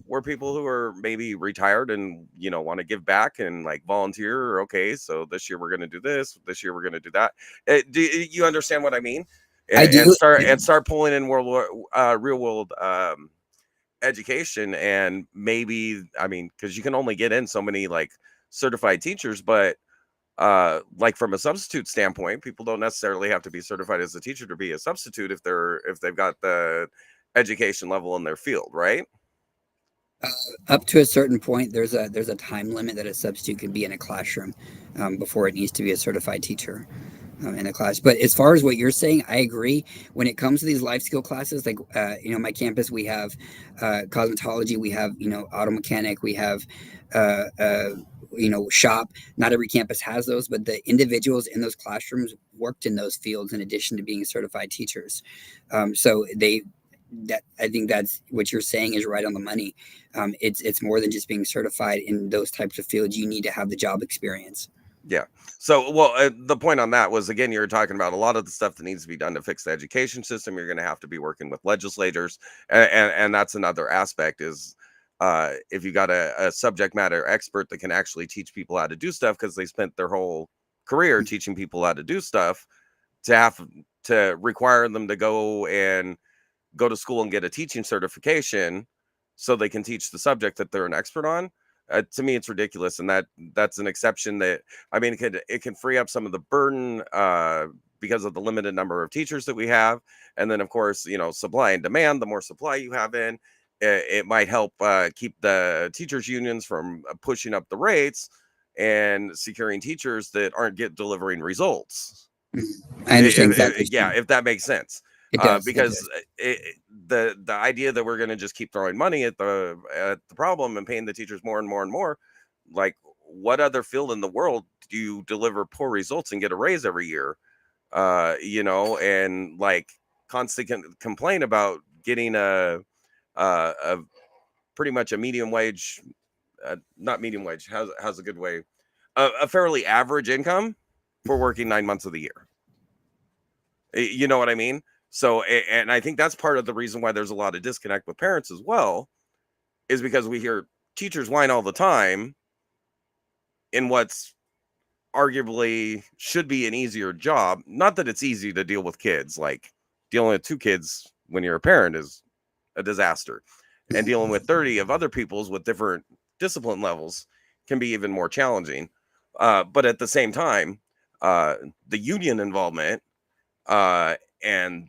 where people who are maybe retired and want to give back and like volunteer, okay, so this year we're going to do this, this year we're going to do that. Do you understand what I mean? I do. And start pulling in real world education. And maybe, I mean, because you can only get in so many like certified teachers, but like from a substitute standpoint, people don't necessarily have to be certified as a teacher to be a substitute if they've got the education level in their field, right? Up to a certain point, there's a time limit that a substitute can be in a classroom before it needs to be a certified teacher. in the class. But as far as what you're saying, I agree. When it comes to these life skill classes, like my campus, we have cosmetology, we have auto mechanic, we have uh, uh, shop. Not every campus has those, but the individuals in those classrooms worked in those fields in addition to being certified teachers. So they. That I think that's what you're saying is right on the money. It's more than just being certified in those types of fields. You need to have the job experience. Yeah. So, well, the point on that was, again, you were talking about a lot of the stuff that needs to be done to fix the education system. You're going to have to be working with legislators, and that's another aspect is if you got a subject matter expert that can actually teach people how to do stuff because they spent their whole career teaching people how to do stuff, to have to require them to go to school and get a teaching certification so they can teach the subject that they're an expert on. To me, it's ridiculous, and that's an exception that, I mean, it can free up some of the burden because of the limited number of teachers that we have, and then of course, supply and demand. The more supply you have it might help keep the teachers unions from pushing up the rates and securing teachers that aren't delivering results. I understand exactly. Yeah, if that makes sense. It does. Because the idea that we're going to just keep throwing money at the problem and paying the teachers more and more and more, like, what other field in the world do you deliver poor results and get a raise every year? And like constant complain about getting a pretty much a medium wage, not medium wage. How's a good way? A fairly average income for working 9 months of the year. You know what I mean? So, and I think that's part of the reason why there's a lot of disconnect with parents as well, is because we hear teachers whine all the time in what's arguably should be an easier job. Not that it's easy to deal with kids. Like, dealing with 2 kids when you're a parent is a disaster. And dealing with 30 of other people's with different discipline levels can be even more challenging. But at the same time, the union involvement and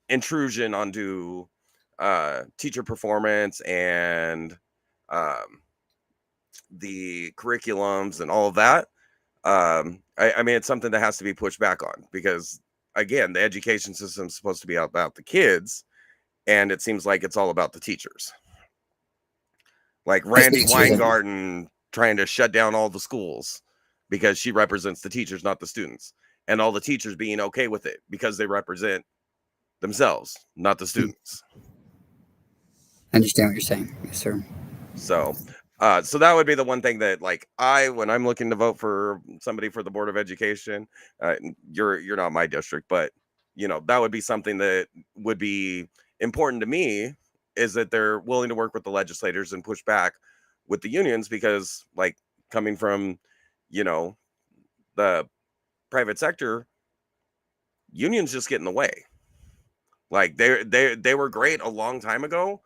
intrusion onto teacher performance and the curriculums and all of that, I mean, it's something that has to be pushed back on, because again, the education system is supposed to be about the kids, and it seems like it's all about the teachers. Like Randy Weingarten trying to shut down all the schools because she represents the teachers, not the students, and all the teachers being okay with it because they represent themselves, not the students. I understand what you're saying. Yes, sir. So that would be the one thing that, like, when I'm looking to vote for somebody for the Board of Education, you're not my district, but that would be something that would be important to me, is that they're willing to work with the legislators and push back with the unions, because, like, coming from the private sector, unions just get in the way. Like, they were great a long time ago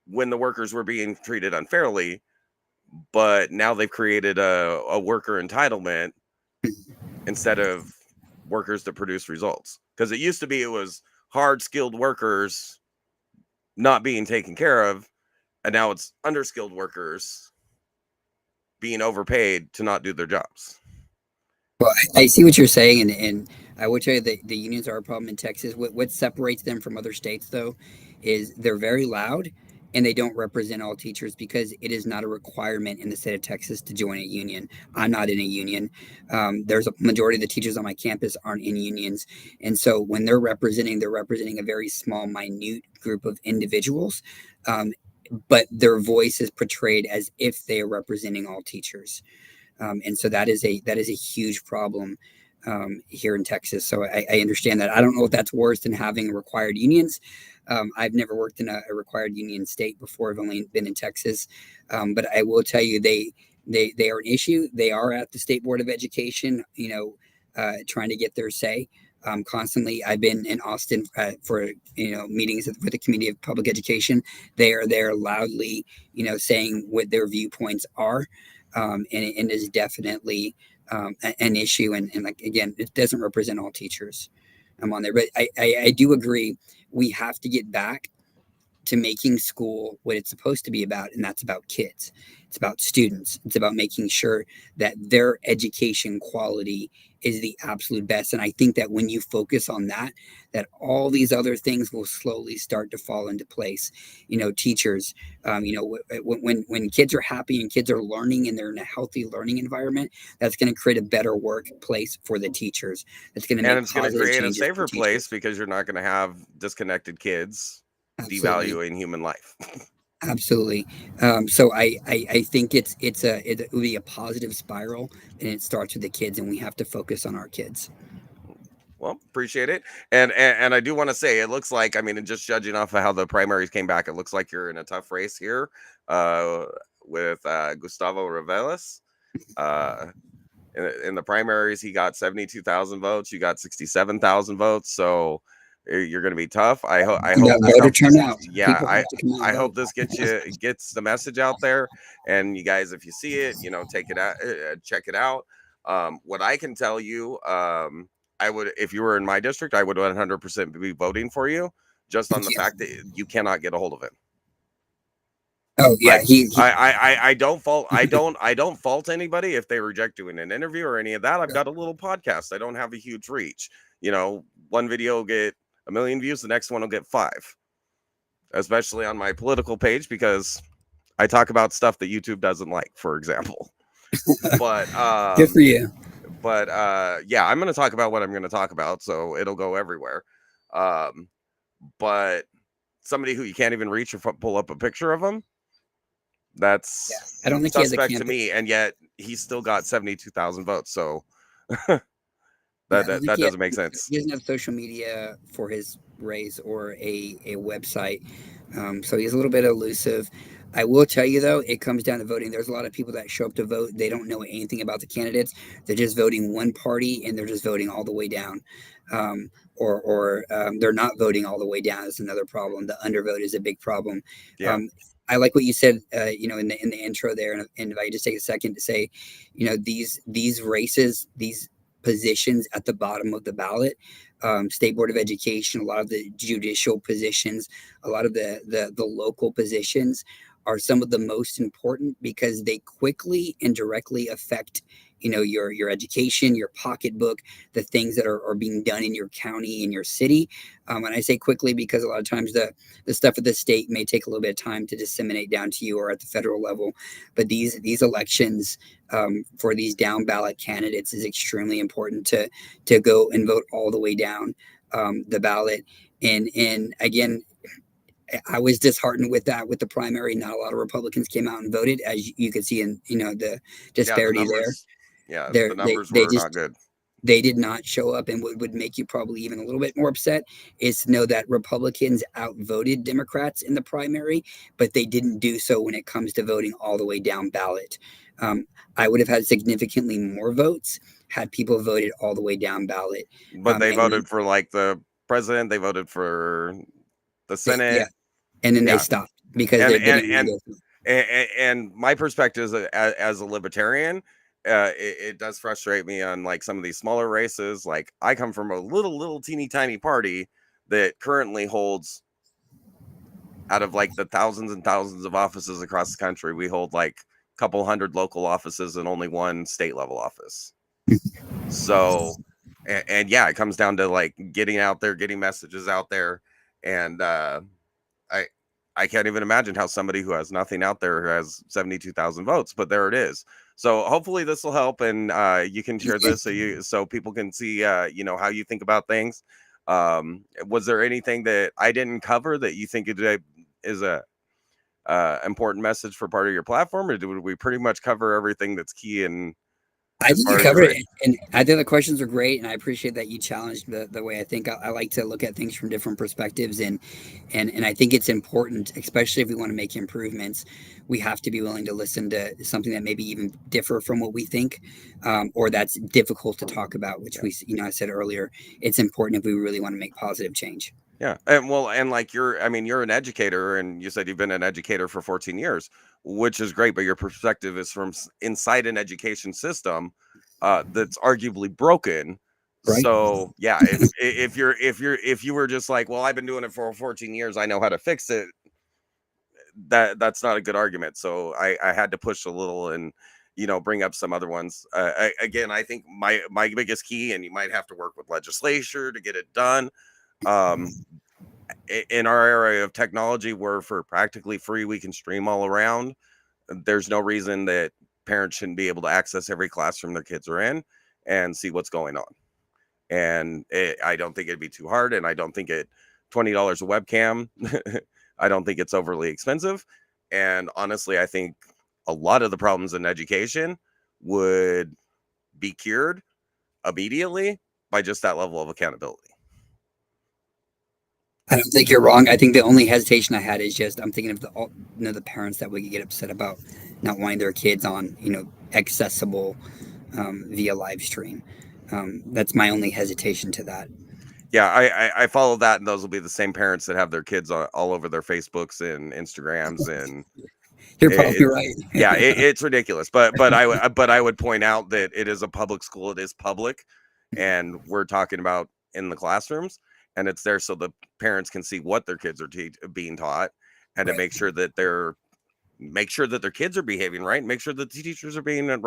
when the workers were being treated unfairly, but now they've created a worker entitlement instead of workers that produce results. Because it used to be it was hard skilled workers not being taken care of, and now it's underskilled workers being overpaid to not do their jobs. Well, I see what you're saying, and I will tell you that the unions are a problem in Texas. What separates them from other states, though, is they're very loud, and they don't represent all teachers, because it is not a requirement in the state of Texas to join a union. I'm not in a union. There's a majority of the teachers on my campus aren't in unions, and so when they're representing a very small, minute group of individuals, but their voice is portrayed as if they are representing all teachers. And so that is a huge problem here in Texas. So I understand that. I don't know if that's worse than having required unions. I've never worked in a required union state before. I've only been in Texas, but I will tell you they are an issue. They are at the State Board of Education, trying to get their say. Constantly, I've been in Austin for meetings with the Committee of Public Education. They are there loudly, saying what their viewpoints are. And it is definitely an issue, and like, again, it doesn't represent all teachers. I'm on there, but I do agree we have to get back to making school what it's supposed to be about, and that's about kids. It's about students. It's about making sure that their education quality is the absolute best. And I think that when you focus on that, that all these other things will slowly start to fall into place. Teachers, when kids are happy and kids are learning and they're in a healthy learning environment, that's going to create a better workplace for the teachers. That's going to And make it's going to positive create a changes for safer teachers. place because you're not going to have disconnected kids Absolutely. devaluing human life. Absolutely. So I think it will be a positive spiral, and it starts with the kids, and we have to focus on our kids. Well, appreciate it. And I do want to say, it looks like, I mean, and just judging off of how the primaries came back, it looks like you're in a tough race here with Gustavo Reveles. In the primaries, he got 72,000 votes. You got 67,000 votes. So you're going to be tough. I hope voter turnout. Yeah, People have to come out and I hope vote. this gets the message out there. And you guys, if you see it, take it out, check it out. What I can tell you, I would, if you were in my district, I would 100% be voting for you, just on the fact that you cannot get a hold of him. Oh yeah, like, I don't fault anybody if they reject doing an interview or any of that. I've got a little podcast. I don't have a huge reach. One video will get 1 million views, the next one will get 5. Especially on my political page, because I talk about stuff that YouTube doesn't like, for example. But good for you. But yeah, I'm going to talk about what I'm going to talk about, so it'll go everywhere. But somebody who you can't even reach or pull up a picture of him, that's I don't think suspect he has a to me, and yet he's still got 72,000 votes. So that doesn't make sense. He doesn't have social media for his race or a website, so he's a little bit elusive. I will tell you, though, it comes down to voting. There's a lot of people that show up to vote. They don't know anything about the candidates. They're just voting one party, and they're just voting all the way down. Or they're not voting all the way down is another problem. The undervote is a big problem. Yeah. I like what you said, in the intro there. And if I could just take a second to say, these races, these positions at the bottom of the ballot, State Board of Education, a lot of the judicial positions, a lot of the local positions are some of the most important because they quickly and directly affect your education, your pocketbook, the things that are being done in your county, in your city. And I say quickly because a lot of times the stuff at the state may take a little bit of time to disseminate down to you or at the federal level. But these elections for these down ballot candidates is extremely important to go and vote all the way down the ballot. And again, I was disheartened with that, with the primary. Not a lot of Republicans came out and voted, as you could see in the disparity there. Yeah, the numbers were not good. They did not show up, and what would make you probably even a little bit more upset is to know that Republicans outvoted Democrats in the primary, but they didn't do so when it comes to voting all the way down ballot. I would have had significantly more votes had people voted all the way down ballot. But they voted for like the president. They voted for the Senate. Yeah. And then they stopped because and my perspective as a libertarian, it does frustrate me on like some of these smaller races. Like I come from a little teeny tiny party that currently holds, out of like the thousands and thousands of offices across the country, we hold like a couple hundred local offices and only one state level office. So and yeah, it comes down to like getting out there, getting messages out there. And I can't even imagine how somebody who has nothing out there has 72,000 votes, but there it is. So hopefully this will help, and you can share this so people can see how you think about things. Was there anything that I didn't cover that you think is a important message for part of your platform, or did we pretty much cover everything that's key? And I think you covered it, and I think the questions are great, and I appreciate that you challenged the way I think. I like to look at things from different perspectives, and I think it's important, especially if we want to make improvements, we have to be willing to listen to something that maybe even differ from what we think, or that's difficult to talk about, which I said earlier, it's important if we really want to make positive change. Yeah. And like you're an educator, and you said you've been an educator for 14 years, which is great, but your perspective is from inside an education system that's arguably broken. Right. So yeah, if you were just like, well, I've been doing it for 14 years, I know how to fix it. that's not a good argument. So I had to push a little and bring up some other ones. Again, I think my biggest key, and you might have to work with legislature to get it done. In our area of technology, where for practically free we can stream all around. There's no reason that parents shouldn't be able to access every classroom their kids are in and see what's going on. And I don't think it'd be too hard, and I don't think $20 a webcam. I don't think it's overly expensive. And honestly, I think a lot of the problems in education would be cured immediately by just that level of accountability. I don't think you're wrong. I think the only hesitation I had is just I'm thinking of the parents that would get upset about not wanting their kids on accessible via live stream. That's my only hesitation to that. Yeah, I follow that, and those will be the same parents that have their kids all over their Facebooks and Instagrams, and you're probably right. Yeah, it's ridiculous. But I would point out that it is a public school. It is public, and we're talking about in the classrooms, and it's there so the parents can see what their kids are being taught, and to make sure that their kids are behaving right, and make sure that the teachers are behaving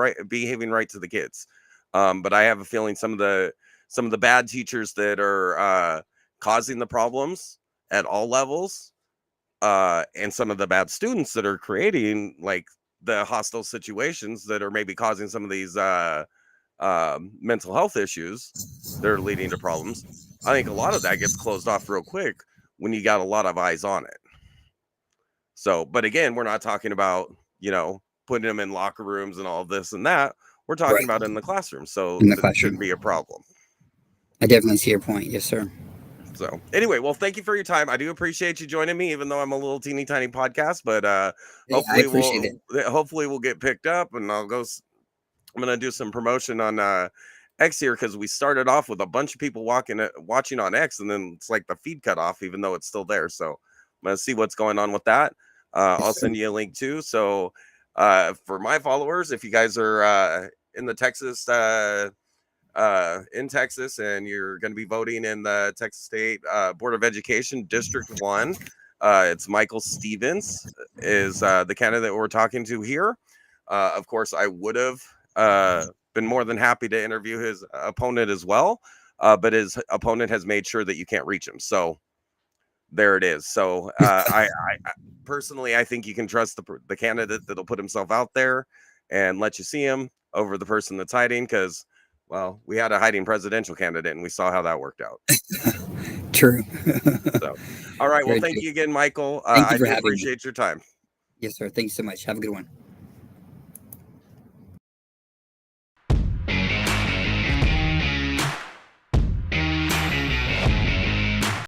right to the kids. But I have a feeling some of the bad teachers that are causing the problems at all levels, and some of the bad students that are creating like the hostile situations that are maybe causing some of these mental health issues that are leading to problems. I think a lot of that gets closed off real quick when you got a lot of eyes on it. So, but again, we're not talking about, putting them in locker rooms and all of this and that. We're talking about in the classroom. So that shouldn't be a problem. I definitely see your point. Yes, sir. So anyway, well, thank you for your time. I do appreciate you joining me, even though I'm a little teeny tiny podcast, but hopefully we'll get picked up, and I'm going to do some promotion on X here, because we started off with a bunch of people watching on X, and then it's like the feed cut off, even though it's still there. So I'm going to see what's going on with that. I'll send you a link too. So for my followers, if you guys are in the Texas, in Texas, and you're going to be voting in the Texas State Board of Education District 1, it's Michael Stevens is the candidate we're talking to here. Of course, I would have been more than happy to interview his opponent as well, but his opponent has made sure that you can't reach him. So there it is. So I personally, I think you can trust the candidate that'll put himself out there and let you see him over the person that's hiding, because, well, we had a hiding presidential candidate and we saw how that worked out. True. So, all right. Well, thank you again, Michael. Thank you for I appreciate your time. Yes, sir. Thanks so much. Have a good one.